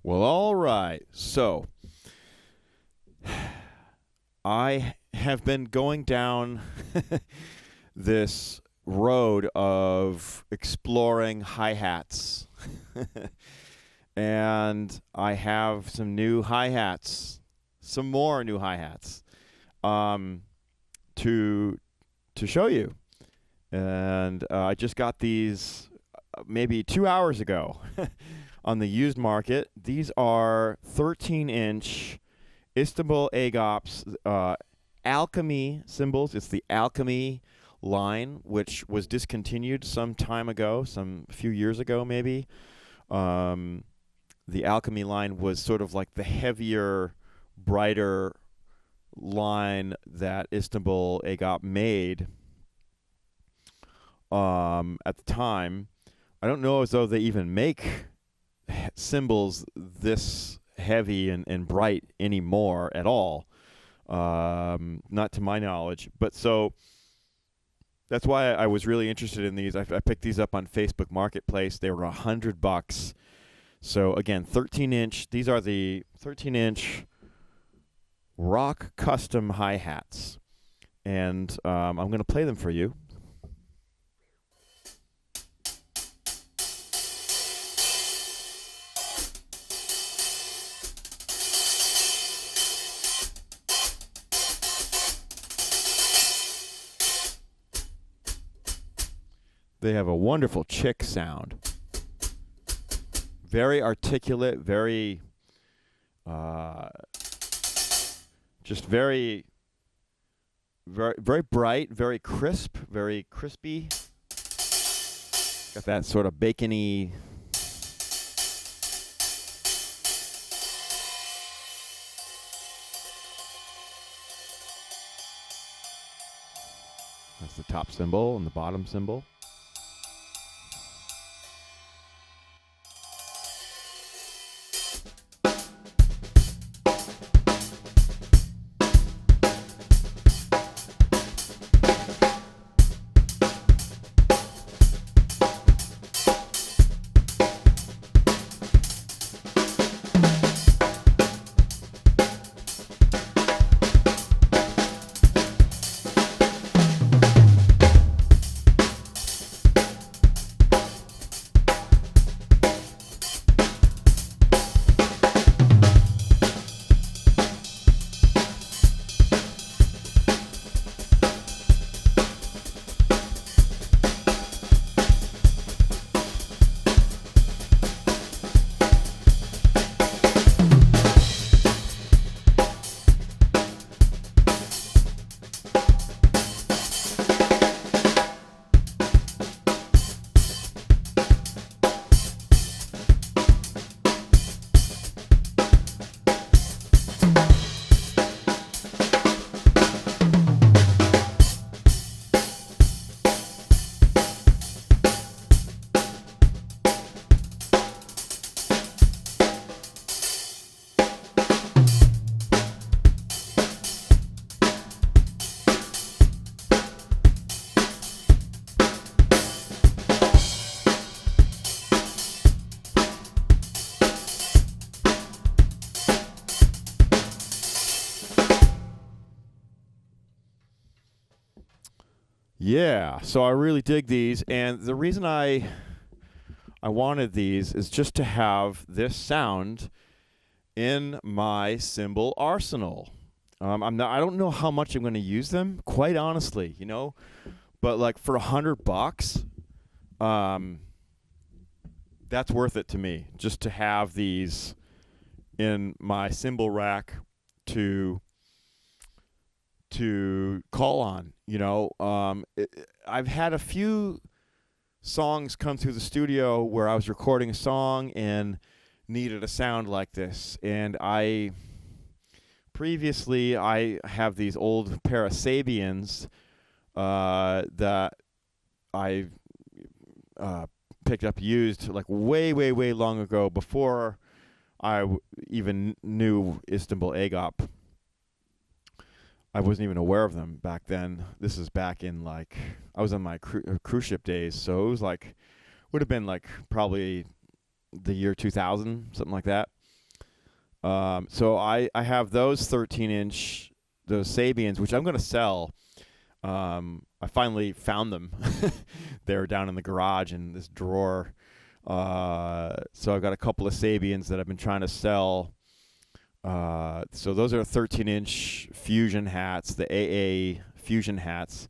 Well, all right. So, I have been going down this road of exploring hi-hats. And I have some new hi-hats, some more new hi-hats to show you. And I just got these maybe 2 hours ago on the used market. These are 13-inch Istanbul Agop's Alchemy cymbals. It's the Alchemy line, which was discontinued some time ago, some few years ago maybe. The Alchemy line was sort of like the heavier, brighter line that Istanbul Agop made at the time. I don't know as though they even make cymbals this heavy and bright anymore at all. Not to my knowledge. But so that's why I was really interested in these. I picked these up on Facebook Marketplace. They were $100. So again, 13-inch. These are the 13-inch Rock Custom hi-hats. And I'm going to play them for you. They have a wonderful chick sound. Very articulate, very, just very, very bright, very crisp, very crispy. Got that sort of bacony. That's the top cymbal and the bottom cymbal. Yeah, so I really dig these, and the reason I wanted these is just to have this sound in my cymbal arsenal. I don't know how much I'm going to use them, quite honestly, but like for $100, that's worth it to me, just to have these in my cymbal rack to call on. I've had a few songs come through the studio where I was recording a song and needed a sound like this, and previously I have these old pair of Sabians that I picked up used like way long ago, before I even knew Istanbul Agop. I wasn't even aware of them back then. This is back in I was on my cruise ship days, so it was would have been probably the year 2000, something like that. So I have those 13-inch, those Sabians, which I'm going to sell. I finally found them. They were down in the garage in this drawer. So I've got a couple of Sabians that I've been trying to sell. So those are 13-inch fusion hats, the AA fusion hats.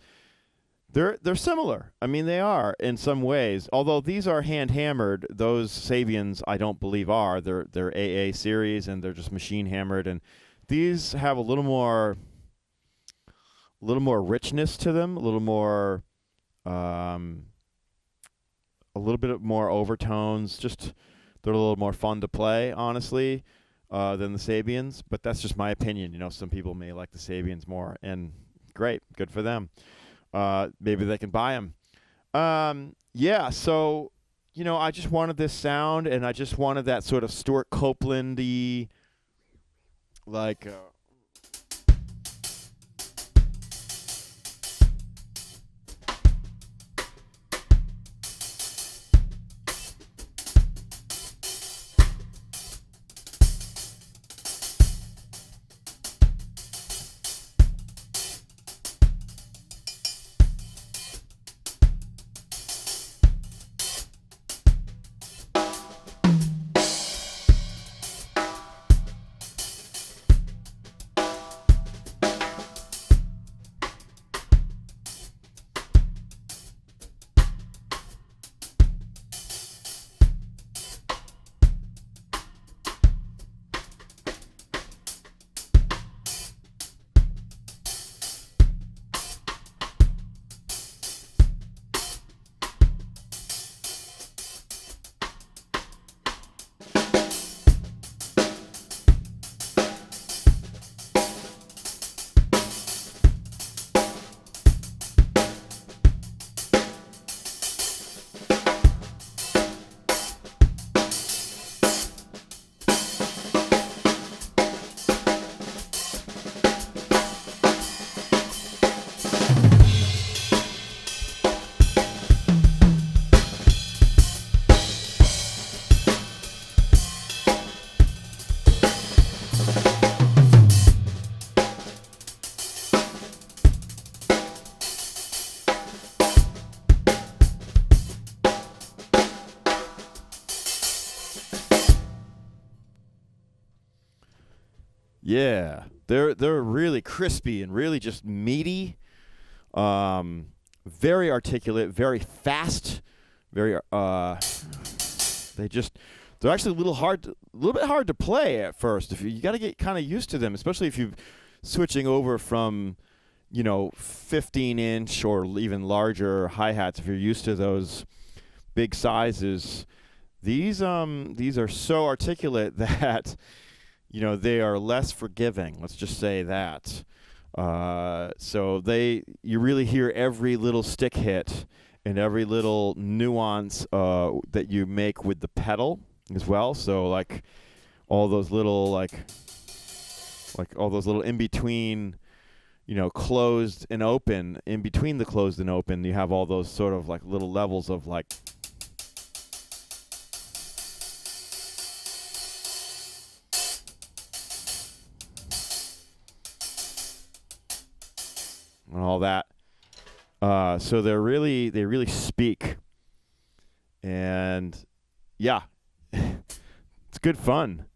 They're similar. I mean, they are in some ways. Although these are hand hammered, those Sabians I don't believe are. They're AA series and they're just machine hammered. And these have a little more richness to them, a little bit more overtones. Just they're a little more fun to play, honestly, than the Sabians. But that's just my opinion. You know, some people may like the Sabians more, and great, good for them. Maybe they can buy them. Yeah, so, you know, I just wanted this sound, and I just wanted that sort of Stuart Copeland-y, like... Yeah, they're really crispy and really just meaty, very articulate, very fast, very they're actually a little bit hard to play at first. If you got to get kind of used to them, especially if you're switching over from, you know, 15-inch or even larger hi-hats. If you're used to those big sizes, these are so articulate that, you know, they are less forgiving. Let's just say that. So you really hear every little stick hit and every little nuance that you make with the pedal as well. So like all those little like all those little in between, you know, closed and open. In between the closed and open, you have all those sort of like little levels of like. And all that. So they really speak. And yeah, it's good fun.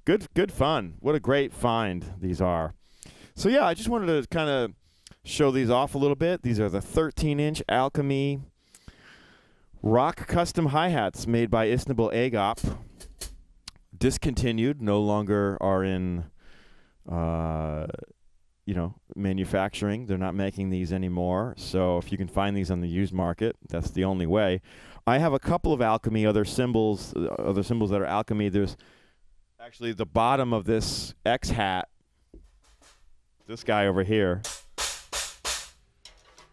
Good fun. What a great find these are. So yeah, I just wanted to kind of show these off a little bit. These are the 13-inch Alchemy rock custom hi-hats made by Istanbul Agop. Discontinued, no longer are in manufacturing. They're not making these anymore. So if you can find these on the used market, that's the only way. I have a couple of Alchemy, other cymbals that are Alchemy. There's actually the bottom of this X hat, this guy over here.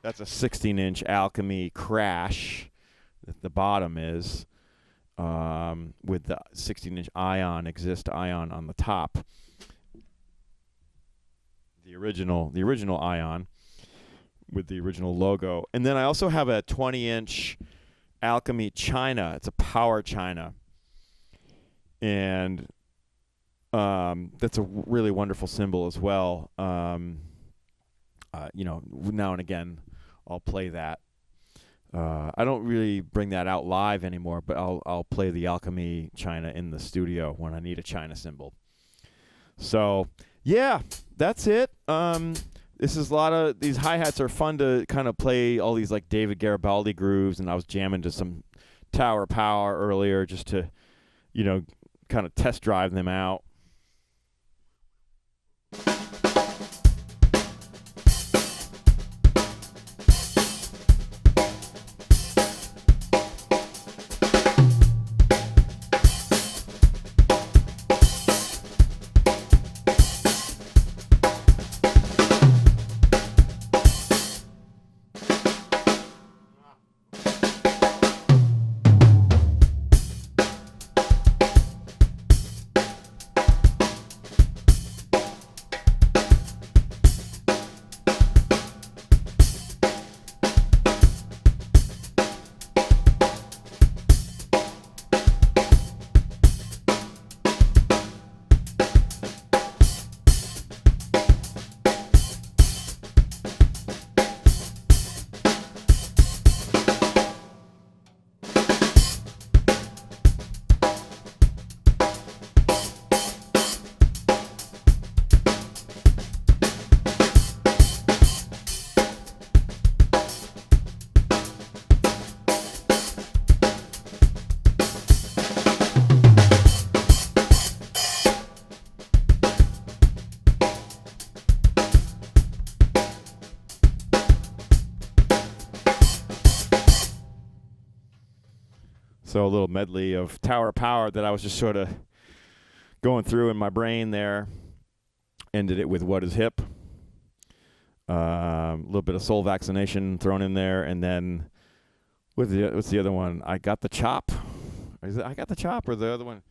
That's a 16-inch Alchemy Crash. The bottom is with the 16-inch Exist Ion on the top. The original Ion with the original logo. And then I also have a 20-inch Alchemy China. It's a power China. And That's a really wonderful cymbal as well. Now and again, I'll play that. I don't really bring that out live anymore, but I'll play the Alchemy China in the studio when I need a China cymbal. So yeah, that's it. This is a lot of these hi-hats are fun to kind of play all these like David Garibaldi grooves, and I was jamming to some Tower Power earlier just to, kind of test drive them out. So a little medley of Tower Power that I was just sort of going through in my brain there. Ended it with What Is Hip. A little bit of Soul Vaccination thrown in there. And then what's the other one? I Got the Chop. Is it I Got the Chop or the other one?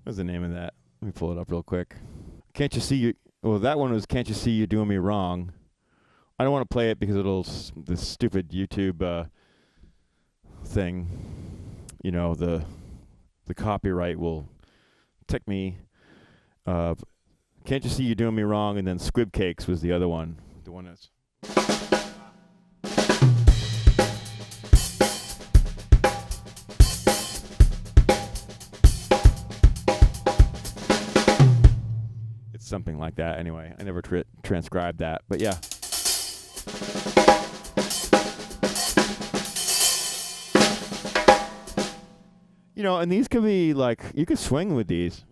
What's the name of that? Let me pull it up real quick. Can't You See You... Well, that one was Can't You See You Doing Me Wrong. I don't want to play it because this stupid YouTube thing, the copyright will tick me. Can't You See You Doing Me Wrong, and then Squib Cakes was the other one. The one that's... Something like that. Anyway, I never transcribed that, but yeah. And these could be like, you could swing with these.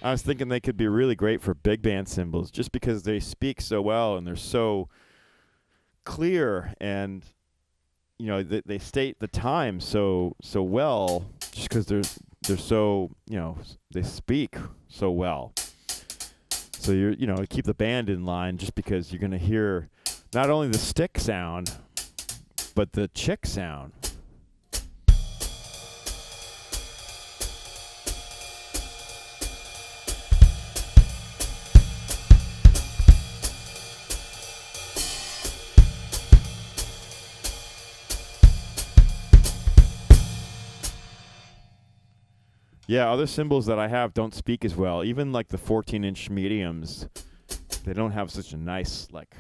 I was thinking they could be really great for big band cymbals just because they speak so well and they're so clear, and they state the time so well just because they're so they speak so well. So you keep the band in line just because you're going to hear not only the stick sound but the chick sound. Yeah, other cymbals that I have don't speak as well. Even like the 14-inch mediums, they don't have such a nice like.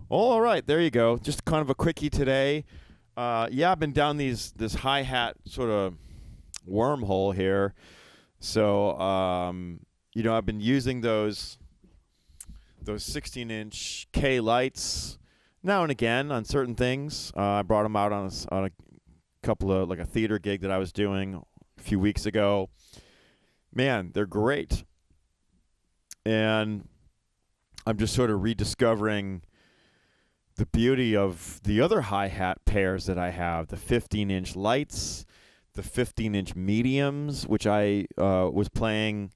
All right, there you go. Just kind of a quickie today. Yeah, I've been down this hi-hat sort of wormhole here. So, I've been using those 16-inch K lights now and again on certain things. I brought them out on a couple of, like, a theater gig that I was doing a few weeks ago. Man, they're great. And I'm just sort of rediscovering the beauty of the other hi-hat pairs that I have, the 15-inch lights, the 15-inch mediums, which I was playing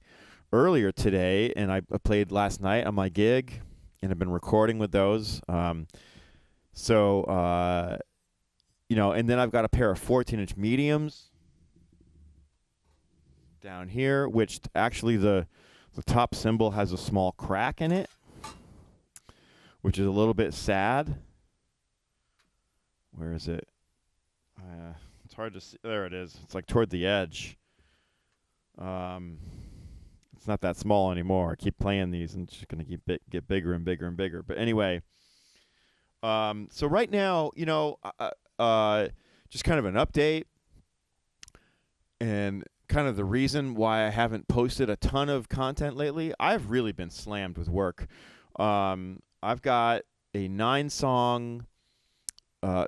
earlier today, and I played last night on my gig, and I've been recording with those. And then I've got a pair of 14-inch mediums down here, which actually the top cymbal has a small crack in it, which is a little bit sad. Where is it? It's hard to see. There it is. It's like toward the edge. It's not that small anymore. I keep playing these, and it's just going to get bigger and bigger and bigger. But anyway, so right now, just kind of an update and kind of the reason why I haven't posted a ton of content lately. I've really been slammed with work. I've got a 9-song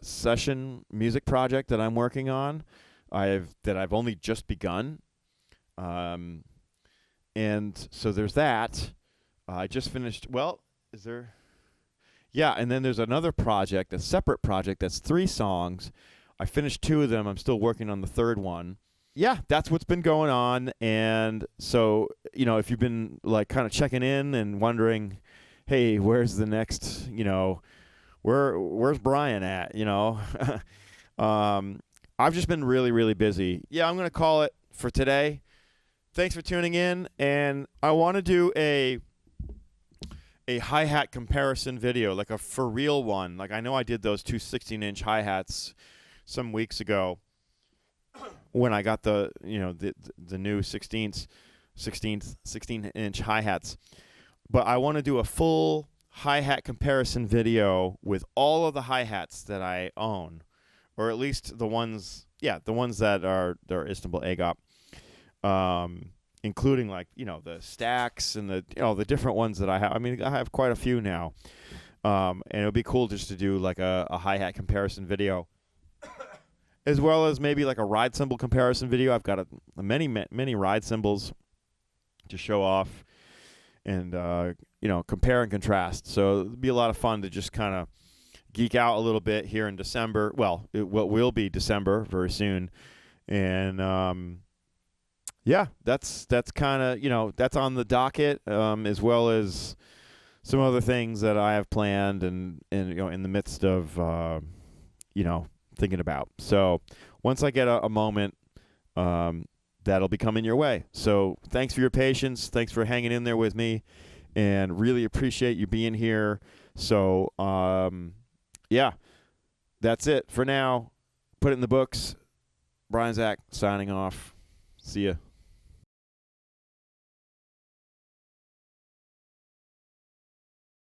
session music project that I'm working on. I've only just begun. And so there's that. I just finished. Well, is there? Yeah, and then there's another project, a separate project that's 3 songs. I finished 2 of them. I'm still working on the 3rd one. Yeah, that's what's been going on. And so, if you've been like kind of checking in and wondering, hey, where's the next, where's Brian at, I've just been really, really busy. Yeah, I'm going to call it for today. Thanks for tuning in, and I want to do a hi-hat comparison video, like a for real one. Like, I know I did those 2 16-inch hi-hats some weeks ago when I got the new 16-inch hi-hats. But I want to do a full hi-hat comparison video with all of the hi-hats that I own, or at least the ones that are Istanbul Agop, including the stacks and the different ones that I have. I mean, I have quite a few now, and it would be cool just to do like a hi-hat comparison video, as well as maybe like a ride cymbal comparison video. I've got many ride cymbals to show off, and compare and contrast. So it'll be a lot of fun to just kind of geek out a little bit here in December. Well, what will be December very soon, and that's kind of that's on the docket, as well as some other things that I have planned and in the midst of thinking about. So once I get a moment, that'll be coming your way. So thanks for your patience. Thanks for hanging in there with me, and really appreciate you being here. So, that's it for now. Put it in the books. Brian Zach signing off. See ya.